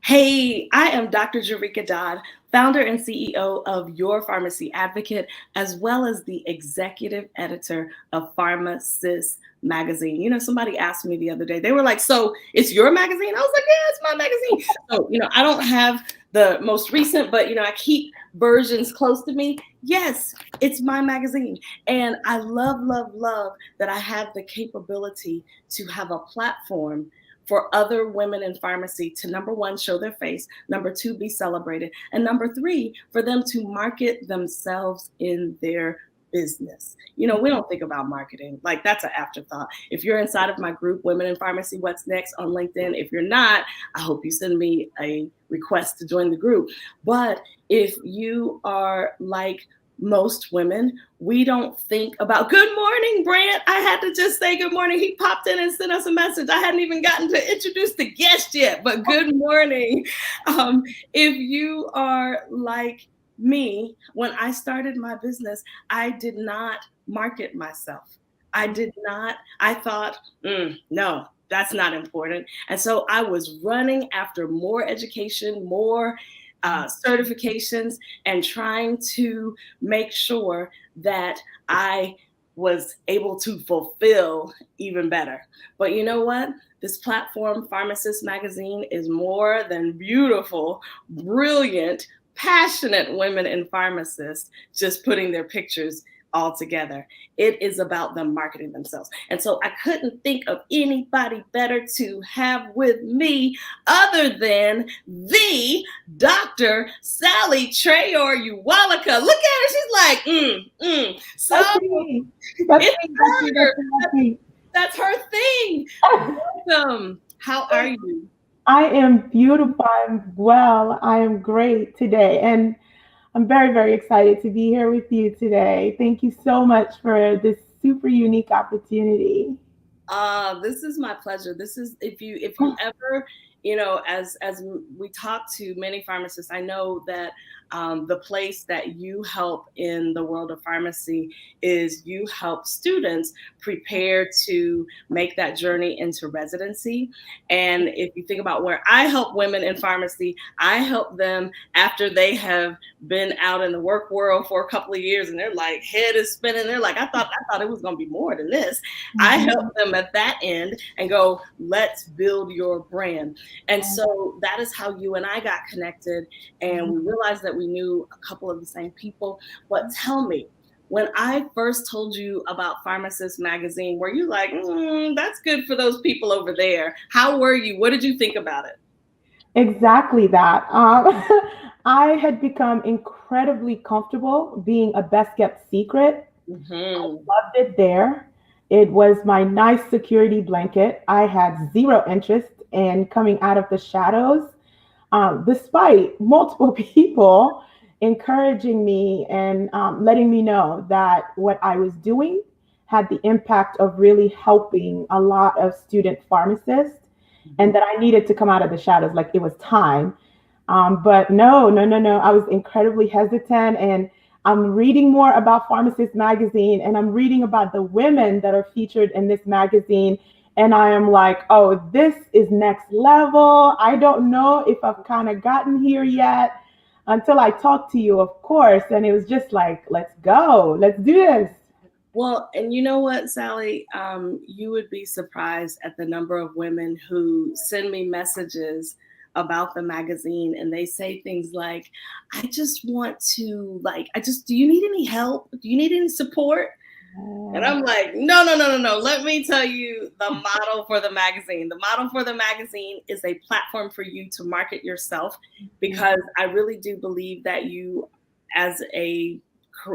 Hey, I am Dr. Jarika Dodd, founder and CEO of Your Pharmacy Advocate, as well as the executive editor of PharmaSis magazine. Somebody asked me the other day, they were like, "So it's your magazine?" I was like, "Yeah, it's my magazine." So, I don't have the most recent, but, I keep versions close to me. Yes, it's my magazine. And I love, love, love that I have the capability to have a platform for other women in pharmacy to, number one, show their face, number two, be celebrated, and number three, for them to market themselves in their business. We don't think about marketing. Like, that's an afterthought. If you're inside of my group, Women in Pharmacy What's Next on LinkedIn, if you're not, I hope you send me a request to join the group. But if you are like most women, we don't think about good morning, Brant. I had to just say good morning. He popped in and sent us a message. I hadn't even gotten to introduce the guest yet, but good morning. If you are like me, when I started my business, I did not market myself. I thought, no, that's not important. And so I was running after more education, more certifications, and trying to make sure that I was able to fulfill even better. But you know what? This platform, PharmaSis Magazine, is more than beautiful, brilliant, passionate women and pharmacists just putting their pictures all together. It is about them marketing themselves. And so I couldn't think of anybody better to have with me other than the Dr. Saley Traore-Uwalaka. Look at her. She's like, So That's me. That's it's me. That's me. her. That's me. That's her thing. Welcome. How are you? I am beautiful. I'm well. I am great today. And I'm very, very excited to be here with you today. Thank you so much for this super unique opportunity. This is my pleasure. This is if you ever, as we talk to many pharmacists, I know that the place that you help in the world of pharmacy is you help students prepare to make that journey into residency. And if you think about where I help women in pharmacy, I help them after they have been out in the work world for a couple of years and they're like, head is spinning. They're like, I thought it was going to be more than this. I Mhm. help them at that end and go, let's build your brand. And so that is how you and I got connected. And we realized that we knew a couple of the same people. But tell me, when I first told you about PharmaSis magazine, were you like, that's good for those people over there? How were you? What did you think about it? Exactly that. I had become incredibly comfortable being a best kept secret. Hmm. Loved it there. It was my nice security blanket. I had zero interest in coming out of the shadows, despite multiple people encouraging me and letting me know that what I was doing had the impact of really helping a lot of student pharmacists and that I needed to come out of the shadows, like it was time. But no, no, no, no. I was incredibly hesitant, and I'm reading more about PharmaSis magazine, and I'm reading about the women that are featured in this magazine, and I am like, oh, this is next level. I don't know if I've kind of gotten here yet until I talk to you, of course. And it was just like, let's go, let's do this. Well, and you know what, Saley? You would be surprised at the number of women who send me messages about the magazine and they say things like, I just want to, do you need any help? Do you need any support? And I'm like, no, no, no, no, no. Let me tell you the model for the magazine. The model for the magazine is a platform for you to market yourself because I really do believe that you, as a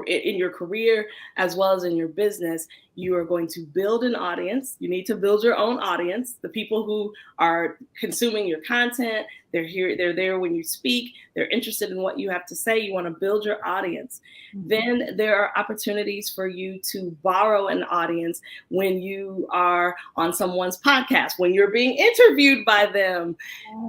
in your career as well as in your business, you are going to build an audience. You need to build your own audience. The people who are consuming your content, they're here, they're there when you speak, they're interested in what you have to say. You want to build your audience. Then there are opportunities for you to borrow an audience when you are on someone's podcast, when you're being interviewed by them,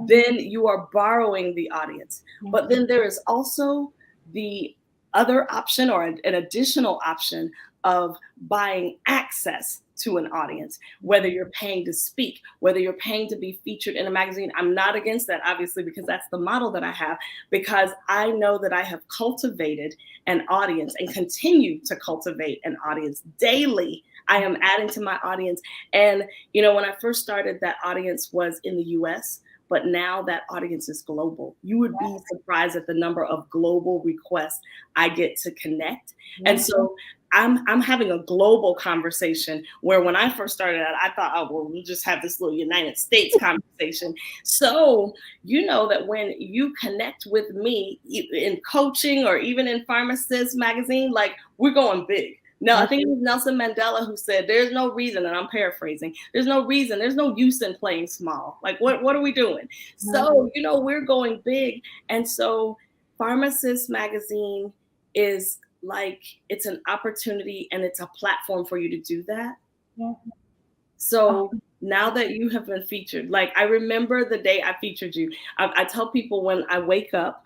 then you are borrowing the audience. But then there is also the other option or an additional option of buying access to an audience, whether you're paying to speak, whether you're paying to be featured in a magazine. I'm not against that, obviously, because that's the model that I have, because I know that I have cultivated an audience and continue to cultivate an audience daily. I am adding to my audience. And, when I first started, that audience was in the US, but now that audience is global. You would be surprised at the number of global requests I get to connect. And so I'm having a global conversation, where when I first started out, I thought, oh, well, we'll just have this little United States conversation. So, that when you connect with me in coaching or even in PharmaSis magazine, like, we're going big. No, I think it was Nelson Mandela who said, there's no reason, and I'm paraphrasing, there's no reason, there's no use in playing small. Like, what are we doing? So, we're going big. And so PharmaSis magazine is like, it's an opportunity and it's a platform for you to do that. So now that you have been featured, like, I remember the day I featured you. I tell people, when I wake up,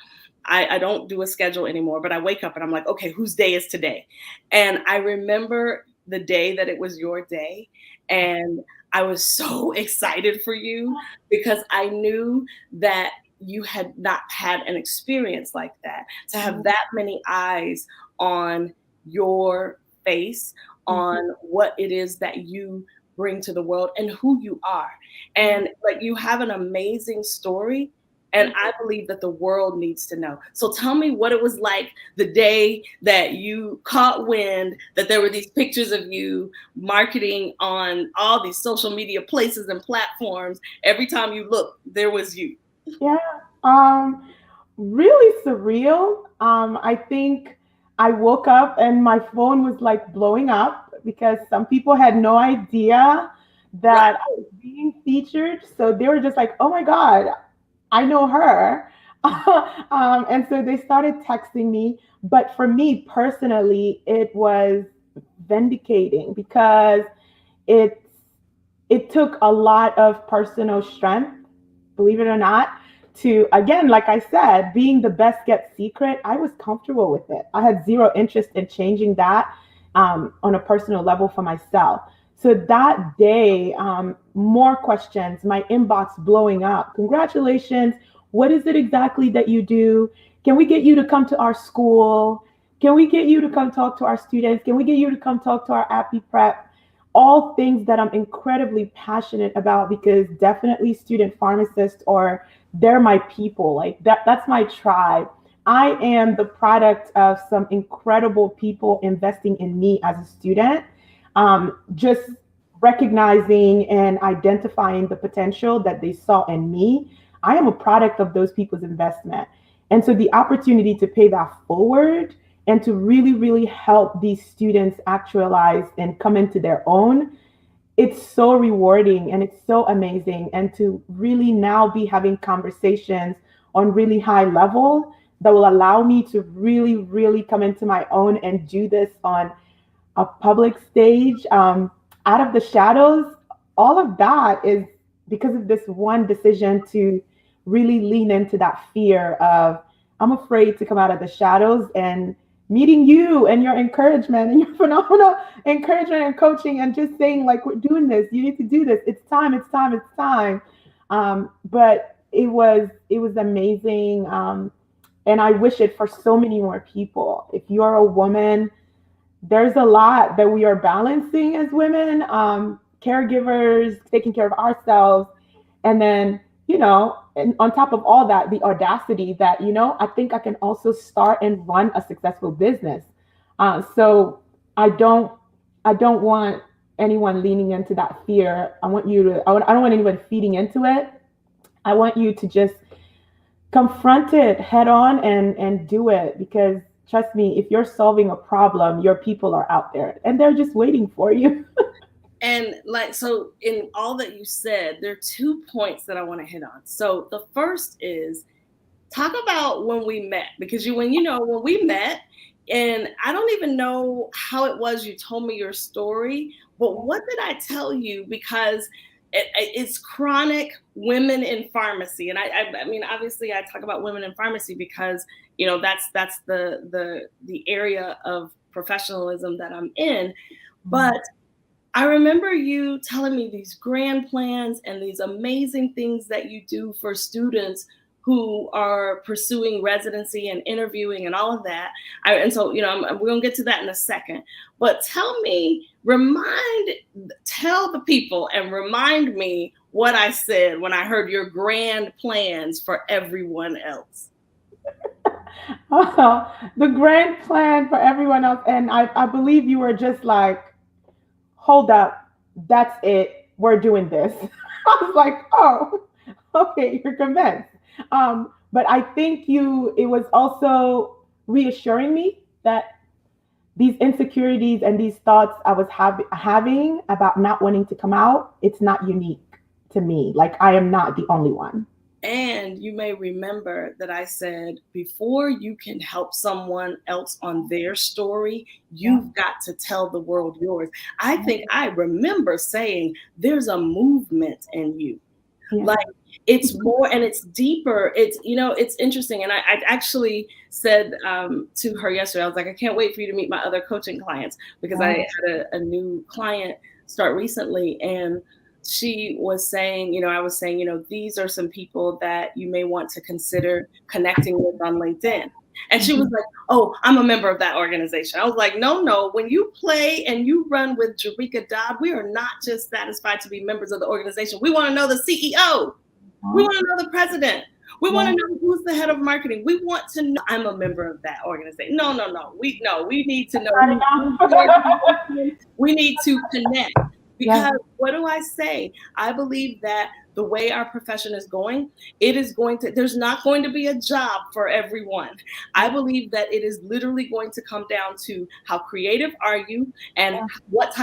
I don't do a schedule anymore, but I wake up and I'm like, okay, whose day is today? And I remember the day that it was your day. And I was so excited for you, because I knew that you had not had an experience like that, to have that many eyes on your face, on what it is that you bring to the world and who you are. And like, you have an amazing story. And I believe that the world needs to know. So tell me what it was like the day that you caught wind that there were these pictures of you marketing on all these social media places and platforms. Every time you look, there was you. Really surreal. I think I woke up and my phone was like blowing up, because some people had no idea that I was being featured. So they were just like, oh my God, I know her. And so they started texting me. But for me personally, it was vindicating, because it it took a lot of personal strength, believe it or not, to, again, like I said, being the best kept secret. I was comfortable with it. I had zero interest in changing that on a personal level for myself. So that day, more questions, my inbox blowing up. Congratulations. What is it exactly that you do? Can we get you to come to our school? Can we get you to come talk to our students? Can we get you to come talk to our ReziPrep? All things that I'm incredibly passionate about, because definitely student pharmacists, or they're my people. Like that's my tribe. I am the product of some incredible people investing in me as a student. Just recognizing and identifying the potential that they saw in me. I am a product of those people's investment. And so the opportunity to pay that forward and to really, really help these students actualize and come into their own, it's so rewarding and it's so amazing. And to really now be having conversations on really high level that will allow me to really, really come into my own and do this on a public stage, out of the shadows. All of that is because of this one decision to really lean into that fear of, I'm afraid to come out of the shadows, and meeting you and your encouragement and your phenomenal encouragement and coaching, and just saying, like, we're doing this, you need to do this, it's time, it's time, it's time. But it was amazing. And I wish it for so many more people. If you're a woman, there's a lot that we are balancing as women, caregivers, taking care of ourselves. And then, and on top of all that, the audacity that, I think I can also start and run a successful business. So I don't want anyone leaning into that fear. I don't want anyone feeding into it. I want you to just confront it head on and do it, because trust me, if you're solving a problem, your people are out there and they're just waiting for you. And so in all that you said, there are 2 points that I want to hit on. So the first is, talk about when we met, because when we met, and I don't even know how it was you told me your story, but what did I tell you? Because it's chronic women in pharmacy. And I mean, obviously I talk about women in pharmacy because, that's the area of professionalism that I'm in. But I remember you telling me these grand plans and these amazing things that you do for students who are pursuing residency and interviewing and all of that. And so, we're going to get to that in a second. But tell the people and remind me what I said when I heard your grand plans for everyone else. Oh, the grand plan for everyone else. And I believe you were just like, hold up, that's it. We're doing this. I was like, oh, okay, you're convinced. But I think it was also reassuring me that these insecurities and these thoughts I was having about not wanting to come out, it's not unique to me. Like, I am not the only one. And you may remember that I said, before you can help someone else on their story, you've got to tell the world yours. I think I remember saying, there's a movement in you. Yeah. Like, it's more and it's deeper. It's interesting. And I actually said to her yesterday, I was like, I can't wait for you to meet my other coaching clients, because I had a new client start recently, and she was saying, I was saying, these are some people that you may want to consider connecting with on LinkedIn. And she was like, oh, I'm a member of that organization. I was like, no. When you play and you run with Jerika Dodd, we are not just satisfied to be members of the organization. We want to know the CEO. We want to know the president. We want to know who's the head of marketing. We want to know. I'm a member of that organization. No. We need to know. We need to connect. Because what do I say? I believe that the way our profession is going, there's not going to be a job for everyone. I believe that it is literally going to come down to how creative are you, and what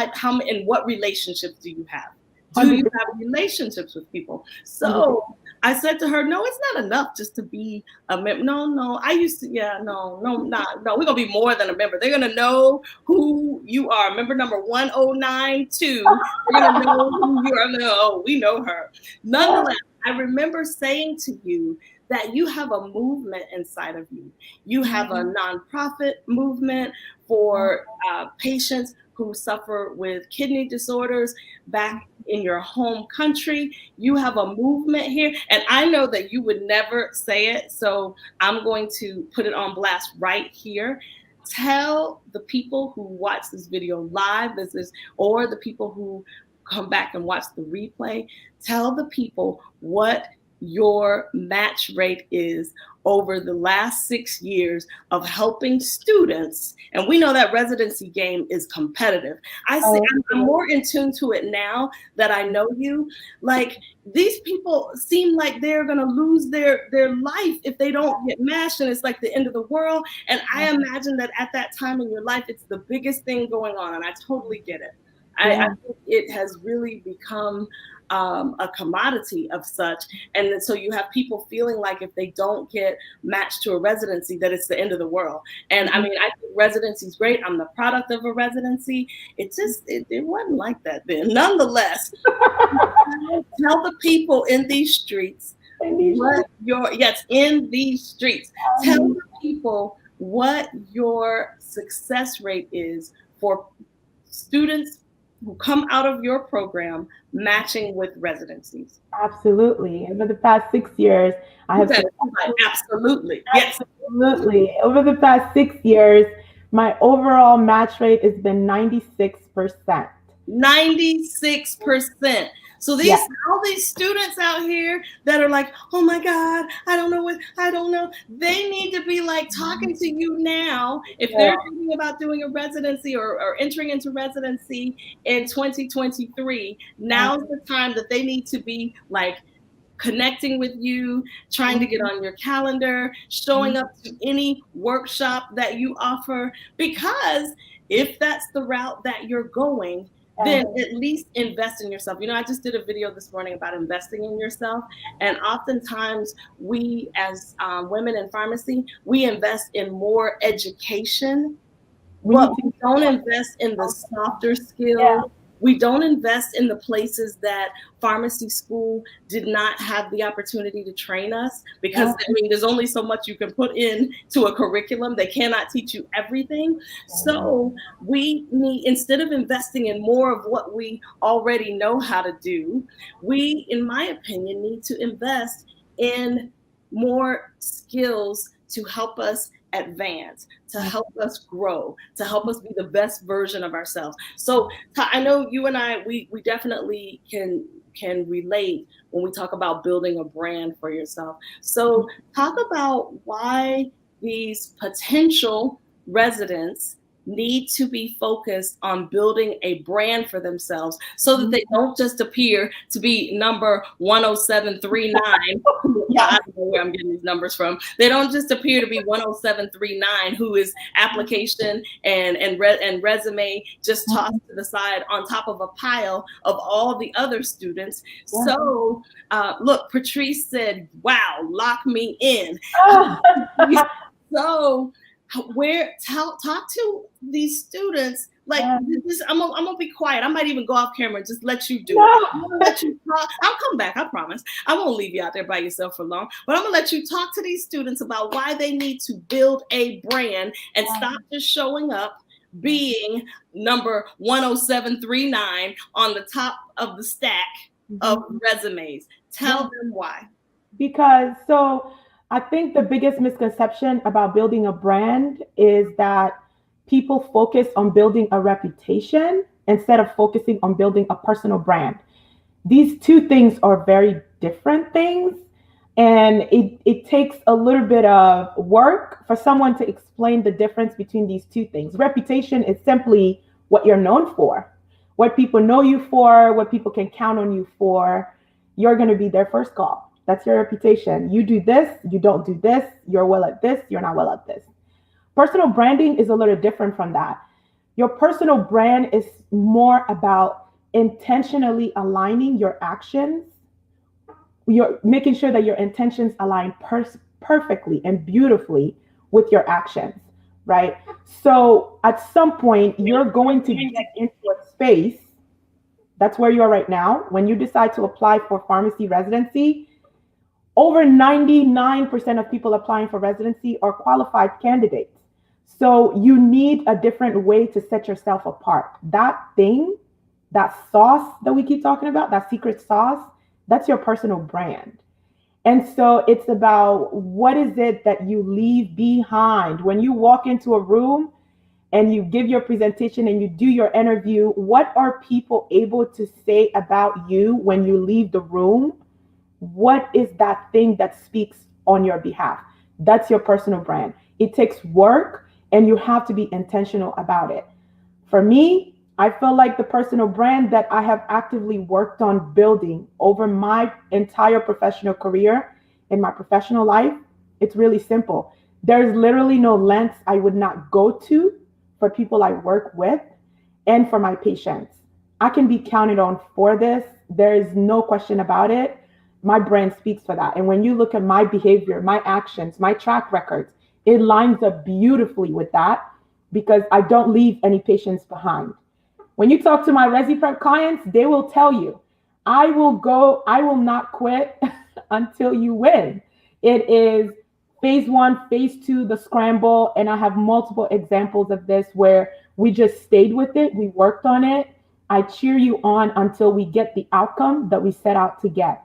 relationships do you have? Do you have relationships with people? So I said to her, no, it's not enough just to be a member. No. I used to, no. We're going to be more than a member. They're going to know who you are. Member number 1092. They're going to know who you are. No, we know her. Nonetheless, I remember saying to you that you have a movement inside of you. You have a nonprofit movement for patients who suffer with kidney disorders back in your home country. You have a movement here, and I know that you would never say it, so I'm going to put it on blast right here. Tell the people who watch this video live, or the people who come back and watch the replay, tell the people what your match rate is over the last 6 years of helping students. And we know that residency game is competitive. I'm more in tune to it now that I know you. Like, these people seem like they're going to lose their life if they don't get matched, and it's like the end of the world. And I imagine that at that time in your life, it's the biggest thing going on. And I totally get it. I think it has really become a commodity of such. And so you have people feeling like if they don't get matched to a residency, that it's the end of the world. And I mean, I think residency is great. I'm the product of a residency. It wasn't like that then. Nonetheless, tell the people in these streets in these streets. Tell the people what your success rate is for students who come out of your program matching with residencies. Absolutely. Over the past 6 years, I have absolutely. Yes. Absolutely. Over the past 6 years, my overall match rate has been 96%. 96%. So all these students out here that are like, oh my God, I don't know. They need to be like talking to you now. If they're thinking about doing a residency or entering into residency in 2023, now's the time that they need to be like connecting with you, trying to get on your calendar, showing up to any workshop that you offer, because if that's the route that you're going, then at least invest in yourself. I just did a video this morning about investing in yourself. And oftentimes we, as women in pharmacy, we invest in more education, but we don't invest in the softer skills. We don't invest in the places that pharmacy school did not have the opportunity to train us, because I mean, there's only so much you can put into a curriculum. They cannot teach you everything. So we need, instead of investing in more of what we already know how to do, we, in my opinion, need to invest in more skills to help us advance, to help us grow, to help us be the best version of ourselves. So I know you and I, we definitely can relate when we talk about building a brand for yourself. So talk about why these potential residents need to be focused on building a brand for themselves, so that they don't just appear to be number 10739. I don't know where I'm getting these numbers from. They don't just appear to be 10739, who is application and resume just tossed to the side on top of a pile of all the other students. So look, Patrice said, wow, lock me in. So talk to these students, like, this, I'm gonna be quiet. I might even go off camera and just let you do it. I'm gonna let you talk. I'll come back, I promise. I won't leave you out there by yourself for long, but I'm gonna let you talk to these students about why they need to build a brand and stop just showing up being number 10739 on the top of the stack of resumes. Tell them why. Because I think the biggest misconception about building a brand is that people focus on building a reputation instead of focusing on building a personal brand. These two things are very different things, and it takes a little bit of work for someone to explain the difference between these two things. Reputation is simply what you're known for, what people know you for, what people can count on you for. You're going to be their first call. That's your reputation. You do this, you don't do this, you're well at this, you're not well at this. Personal branding is a little different from that. Your personal brand is more about intentionally aligning your actions. You're making sure that your intentions align perfectly and beautifully with your actions, right? So at some point, you're going to get into a space. That's where you are right now. When you decide to apply for pharmacy residency, over 99% of people applying for residency are qualified candidates. So you need a different way to set yourself apart. That thing, that sauce that we keep talking about, that secret sauce, that's your personal brand. And so it's about, what is it that you leave behind when you walk into a room and you give your presentation and you do your interview? What are people able to say about you when you leave the room? What is that thing that speaks on your behalf? That's your personal brand. It takes work, and you have to be intentional about it. For me, I feel like the personal brand that I have actively worked on building over my entire professional career, in my professional life, it's really simple. There's literally no lengths I would not go to for people I work with and for my patients. I can be counted on for this. There is no question about it. My brand speaks for that. And when you look at my behavior, my actions, my track records, it lines up beautifully with that, because I don't leave any patients behind. When you talk to my ReziPrep clients, they will tell you, I will not quit until you win. It is phase 1, phase 2, the scramble. And I have multiple examples of this where we just stayed with it. We worked on it. I cheer you on until we get the outcome that we set out to get.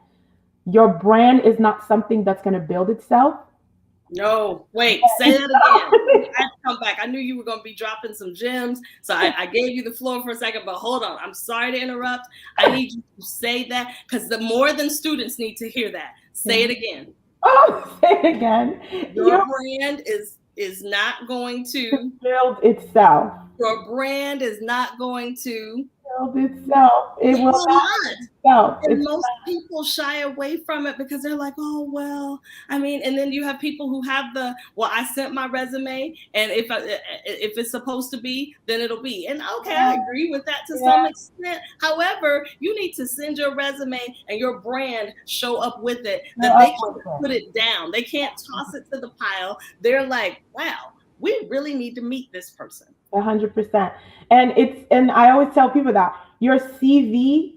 Your brand is not something that's going to build itself. No, wait, say that again. I had to come back. I knew you were going to be dropping some gems. So I gave you the floor for a second, but hold on. I'm sorry to interrupt. I need you to say that, because the more than students need to hear that. Say it again. Oh, say it again. Your brand is not going to build itself. Your brand is not going to build itself. It will not. And most people shy away from it because they're like, oh, well, I mean, and then you have people who have I sent my resume, and if it's supposed to be, then it'll be. And okay, I agree with that to some extent. However, you need to send your resume and your brand show up with it, that they can put it down. They can't toss it to the pile. They're like, wow, we really need to meet this person. 100%. And I always tell people that your CV,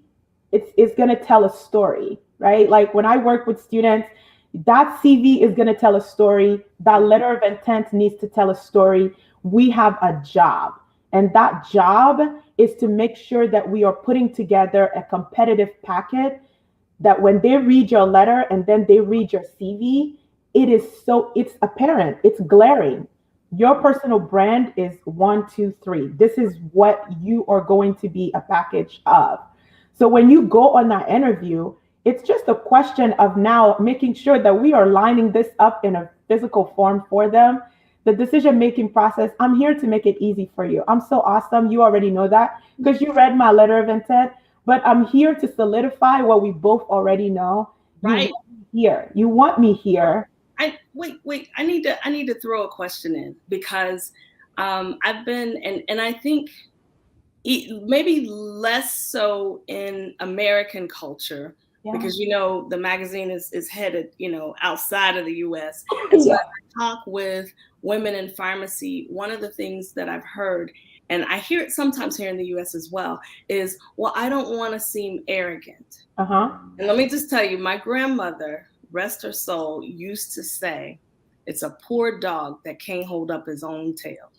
it's going to tell a story, right? Like when I work with students, that CV is going to tell a story. That letter of intent needs to tell a story. We have a job, and that job is to make sure that we are putting together a competitive packet that when they read your letter and then they read your CV, it's apparent, it's glaring. Your personal brand is 1, 2, 3. This is what you are going to be a package of. So when you go on that interview, it's just a question of now making sure that we are lining this up in a physical form for them. The decision making process, I'm here to make it easy for you. I'm so awesome. You already know that because you read my letter of intent, but I'm here to solidify what we both already know. Right. You want me here. Wait. I need to throw a question in because I've been and I think maybe less so in American culture because the magazine is headed outside of the U.S. And so as I talk with women in pharmacy, one of the things that I've heard, and I hear it sometimes here in the U.S. as well, is, well, I don't want to seem arrogant. And let me just tell you, my grandmother, rest her soul, used to say, it's a poor dog that can't hold up his own tail.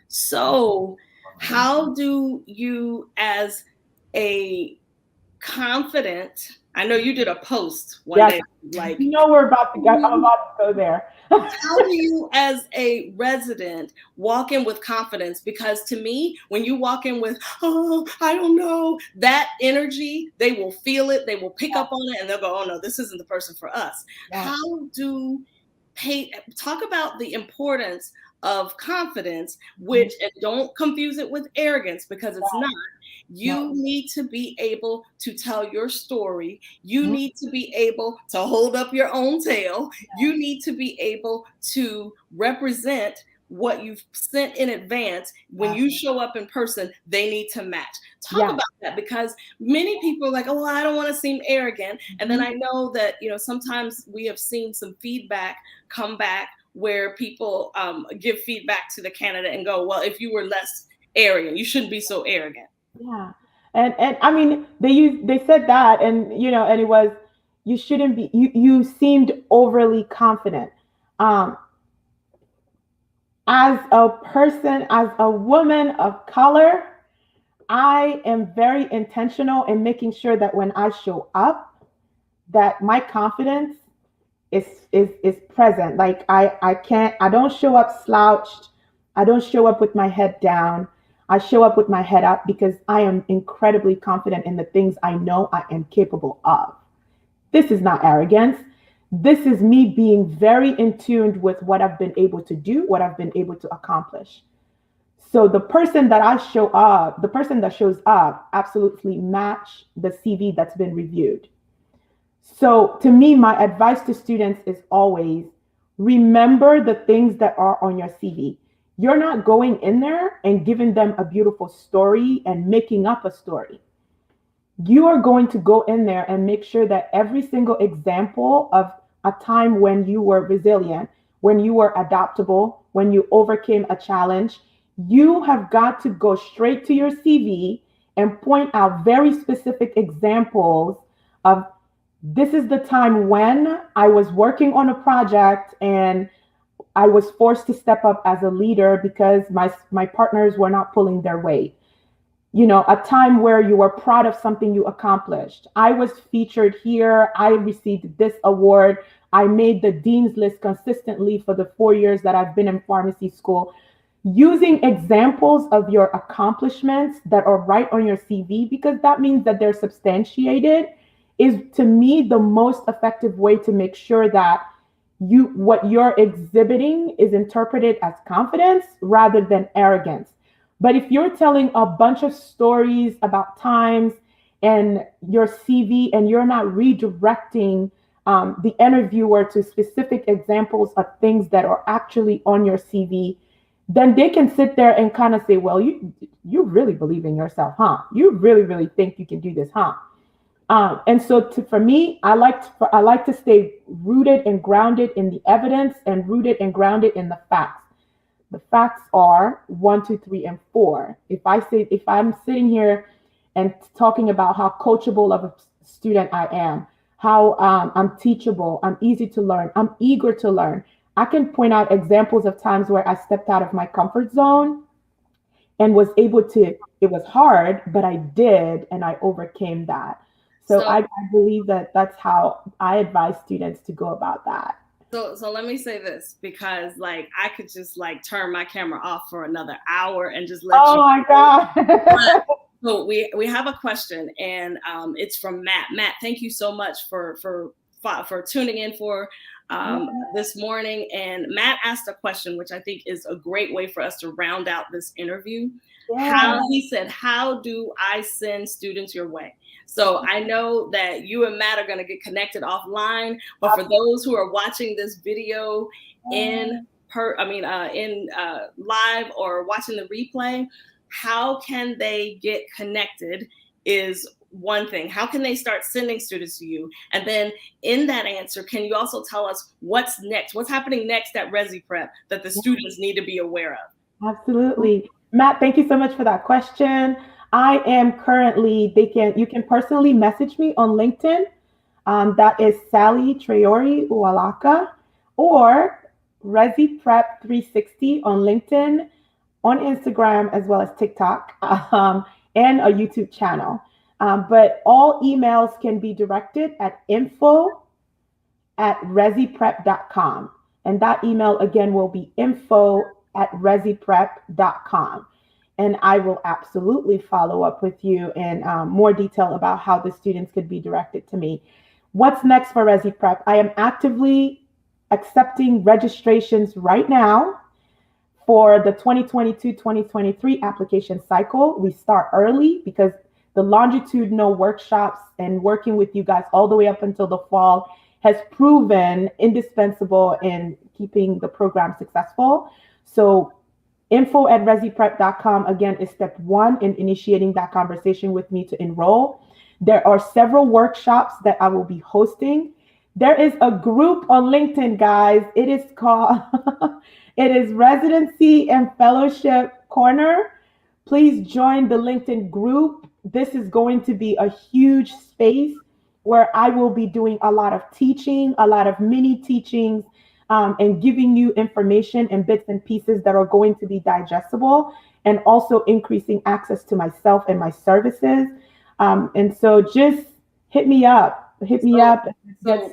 So how do you, as a confident, I know you did a post one day, like, I'm about to go there. How do you, as a resident, walk in with confidence? Because to me, when you walk in with, oh, I don't know, that energy, they will feel it, they will pick up on it, and they'll go, oh no, this isn't the person for us. How do talk about the importance of confidence, which, and don't confuse it with arrogance because it's not. You need to be able to tell your story. You need to be able to hold up your own tail. You need to be able to represent what you've sent in advance. When you show up in person, they need to match. Talk about that, because many people are like, oh, well, I don't want to seem arrogant. And then I know that, sometimes we have seen some feedback come back where people give feedback to the candidate and go, well, if you were less arrogant, you shouldn't be so arrogant. Yeah. And I mean, they said that, and and it was, you shouldn't be, you seemed overly confident. As a person, as a woman of color, I am very intentional in making sure that when I show up, that my confidence is present. Like I don't show up slouched. I don't show up with my head down. I show up with my head up because I am incredibly confident in the things I know I am capable of. This is not arrogance. This is me being very in tune with what I've been able to do, what I've been able to accomplish. So the person that shows up absolutely match the CV that's been reviewed. So to me, my advice to students is always remember the things that are on your CV. You're not going in there and giving them a beautiful story and making up a story. You are going to go in there and make sure that every single example of a time when you were resilient, when you were adaptable, when you overcame a challenge, you have got to go straight to your CV and point out very specific examples of, this is the time when I was working on a project and I was forced to step up as a leader because my partners were not pulling their weight. A time where you were proud of something you accomplished. I was featured here. I received this award. I made the dean's list consistently for the 4 years that I've been in pharmacy school. Using examples of your accomplishments that are right on your CV, because that means that they're substantiated, is to me the most effective way to make sure that what you're exhibiting is interpreted as confidence rather than arrogance. But if you're telling a bunch of stories about times and your CV and you're not redirecting the interviewer to specific examples of things that are actually on your CV, then they can sit there and kind of say, well, you really believe in yourself, huh? You really, really think you can do this, huh? And so for me, I like to stay rooted and grounded in the evidence and rooted and grounded in the facts. The facts are 1, 2, 3, and 4. If I'm sitting here and talking about how coachable of a student I am, how I'm teachable, I'm easy to learn, I'm eager to learn. I can point out examples of times where I stepped out of my comfort zone and was able to, it was hard, but I did, and I overcame that. So So I believe that that's how I advise students to go about that. so let me say this, because like I could just like turn my camera off for another hour and just let Oh you. my But God. so we have a question, and it's from Matt. Matt, thank you so much for tuning in for this morning. And Matt asked a question, which I think is a great way for us to round out this interview. Yeah. He said, "How do I send students your way?" So I know that you and Matt are going to get connected offline, but for those who are watching this video in live or watching the replay, how can they get connected is one thing. How can they start sending students to you? And then in that answer, can you also tell us what's next? What's happening next at ReziPrep that the students need to be aware of? Absolutely. Matt, thank you so much for that question. I am currently, you can personally message me on LinkedIn. That is Saley Traore-Uwalaka, or ReziPrep 360 on LinkedIn, on Instagram, as well as TikTok, and a YouTube channel. But all emails can be directed at info@resiprep.com. And that email again will be info@resiprep.com. And I will absolutely follow up with you in more detail about how the students could be directed to me. What's next for ReziPrep? I am actively accepting registrations right now for the 2022-2023 application cycle. We start early because the longitudinal workshops and working with you guys all the way up until the fall has proven indispensable in keeping the program successful. So info@resiprep.com again is step one in initiating that conversation with me to enroll. There are several workshops that I will be hosting. There is a group on LinkedIn, guys. It is called it is Residency and Fellowship Corner. Please join the LinkedIn group. This is going to be a huge space where I will be doing a lot of teaching, a lot of mini teachings, and giving you information and bits and pieces that are going to be digestible, and also increasing access to myself and my services. And so just hit me up. Hit me up. So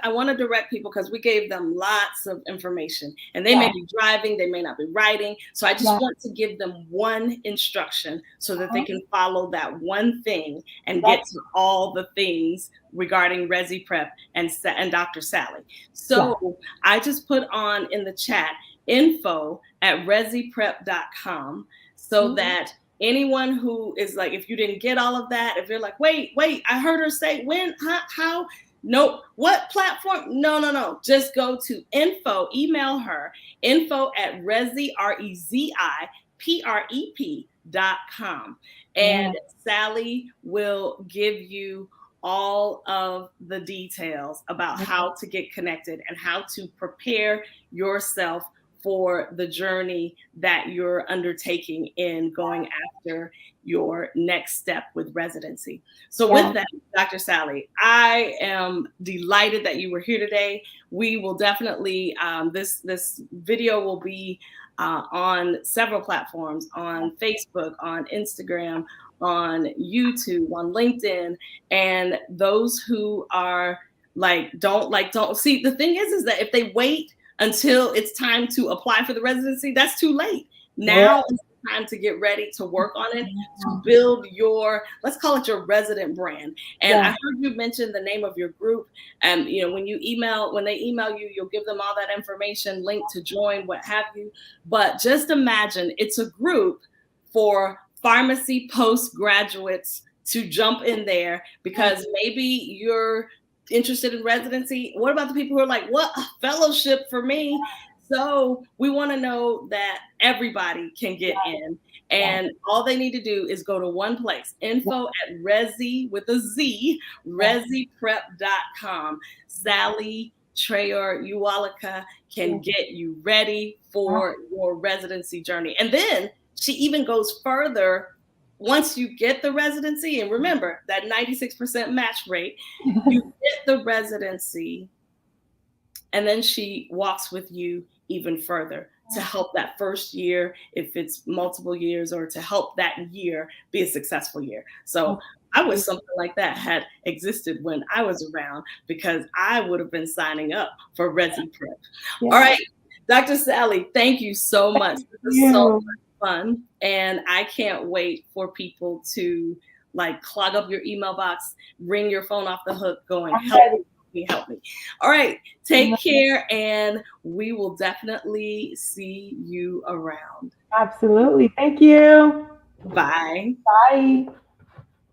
I wanna direct people, because we gave them lots of information, and they may be driving, they may not be writing. So I just want to give them one instruction so that they can follow that one thing and get to all the things regarding ReziPrep and Dr. Saley. So I just put on in the chat info@resiprep.com, so that anyone who is like, if you didn't get all of that, if you're like, wait, I heard her say when, how, nope, what platform? No. Just go to info, email her, info@ReziPrep.com. And Saley will give you all of the details about how to get connected and how to prepare yourself for the journey that you're undertaking in going after your next step with residency. So with that, Dr. Saley, I am delighted that you were here today. We will definitely, this video will be on several platforms, on Facebook, on Instagram, on YouTube, on LinkedIn, and those who are don't see, the thing is that if they wait until it's time to apply for the residency, that's too late. Now is the time to get ready to work on it, to build your, let's call it your resident brand. And I heard you mention the name of your group. And when they email you, you'll give them all that information, link to join, what have you. But just imagine it's a group for pharmacy postgraduates to jump in there, because maybe you're interested in residency. What about the people who are like, what, a fellowship for me? So we want to know that everybody can get in, and all they need to do is go to one place, info@resi with a Z, resiprep.com. Saley Traore-Uwalaka can get you ready for your residency journey. And then she even goes further once you get the residency, and remember that 96% match rate, you get the residency, and then she walks with you even further to help that first year, if it's multiple years, or to help that year be a successful year. So I wish something like that had existed when I was around, because I would have been signing up for ReziPrep. Yeah. All right, Dr. Saley, thank you so much. This is so much fun. And I can't wait for people to like clog up your email box, ring your phone off the hook going, help me. All right, take care, and we will definitely see you around. Absolutely. Thank you. Bye. Bye.